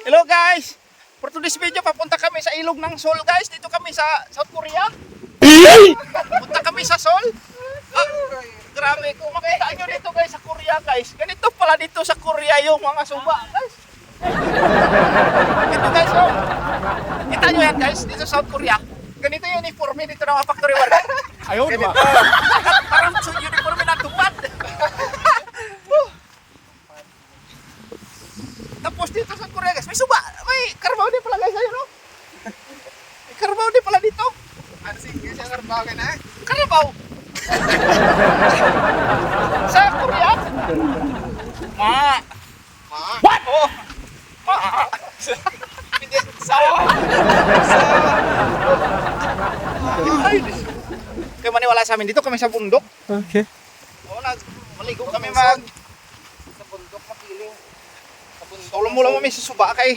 Hello guys! For today's video, papunta kami sa Ilog ng Sol guys. Dito kami sa South Korea. Punta kami sa Seoul. Grabe, kung makita nyo dito guys sa Korea guys. Ganito pala dito sa Korea yung mga suba guys. Ito guys, oh. Kita nyo yan guys, dito sa South Korea. Ganito yung uniforme dito ng mga factory worker. Ayaw, di ba? Parang uniforme na tupad. Tapos dito sa Korea guys, may suba, may Carabao din pala guys, ayun no? May Carabao din pala dito. Ano sige siya Carabao ka na? Carabao. Sa Korea. What? Oh. Hindi, sawa. Ay, kaya maniwala sa amin, dito kami sa bundok. Okay. Oo, maligo kami Sa bundok makiling. Tulong mo lang kami sa suba kay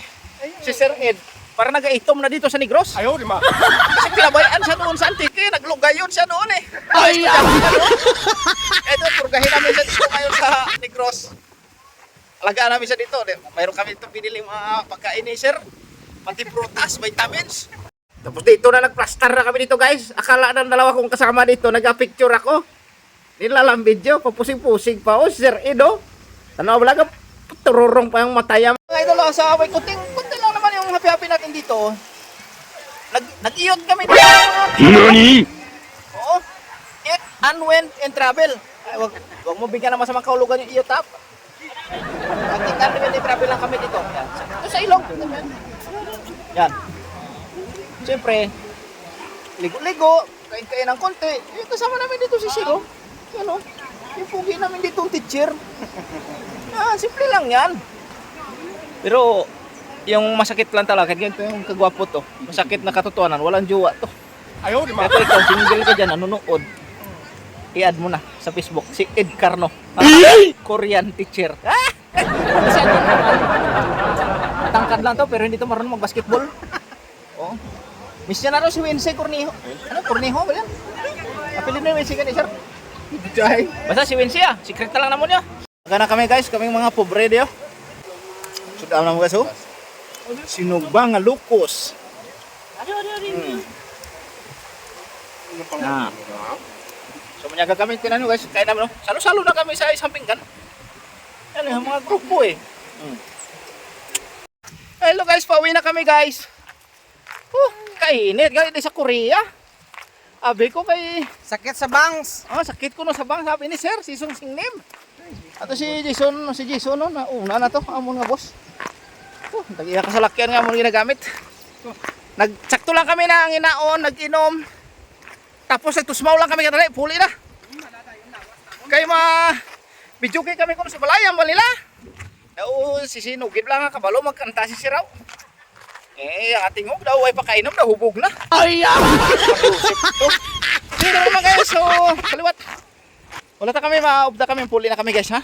si Sir Ed. Para nag-aitom na dito sa Negros. Ayaw, di ba? Kasi pinabayaan siya doon sa Antique. Naglugayon siya doon eh. Ay! Ito, purgahin namin siya dito ngayon sa Negros. Alagaan namin siya dito. Mayroon kami ito pinili mga pagkain ni Sir. Pati prutas, vitamins. Tapos dito na nag-plaster na kami dito guys. Akala ng dalawa kong kasama dito. Nag-picture ako. Nilalang video. Papusing-pusing pa. Oh, Sir Ed oh. Tanaw wala ka. Tururong pa yung mataya. Mga idol, sa may kunti lang naman yung happy-happy natin dito. Nag-iyot kami dito. NANI?! Oo. Eat, unwind, and travel. Ay, wag mo bigyan ng masamang kahulugan yung iyot up. Nag-eat, unwind, and travel lang kami dito. Yan. Ito sa ilog. Yan. Siyempre, ligo-ligo, kain-kain ng konti. Yung kasama namin dito si Siro. Ano? Yung pugi namin dito ang teacher. Simple lang yan. Pero, yung masakit lang talaga, ganito yung kagwapo to. Masakit na katotohanan, walang jowa to. Ayaw, di ba? Pero ikaw, single ka dyan, nanonood. I-add mo na sa Facebook, si Ed Carno. Korean teacher. Kasi ano naman, matangkad lang to, pero hindi to marunong mag-basketball. Oh. Miss niya na rin si Winsay Cornejo. Ano, Cornejo ba yan? Apelid na yung Winsay ka ni sir? Basta si Winsay secret na lang naman niya. Magana kami guys, kaming mga pobre diyo. Sudah naman guys, oh. Sinugbang nga lukos. Nah. So manyaga kami tinano guys, kaya naman, no? Salo-salo na kami sa isang pinggan. Yan yung mga grupo eh. Hello guys, pauwi na kami guys. Kainit guys, sa Korea. Abi ko kay Sakit sa bangs. sakit ko no sa bang, sabi ni sir, si Sung Sing Lim. Ato si Jason no, nauna na to, amon nga boss. Tagiya ka sa lakyan nga amon ginagamit. Nagsakto lang kami na ang inaon, nag-inom. Tapos nagtusmaw lang kami kadali, puli na. Kay video kay kami kuno sa balayang balila. Si Sinugid lang nga kabalo magkanta si Siraw. Ang ating hug daw ay pakainom daw hubog na. Ay! Pero naman guys, so kaliwat. Wala ta kami, maubda kami, puli na kami guys ha.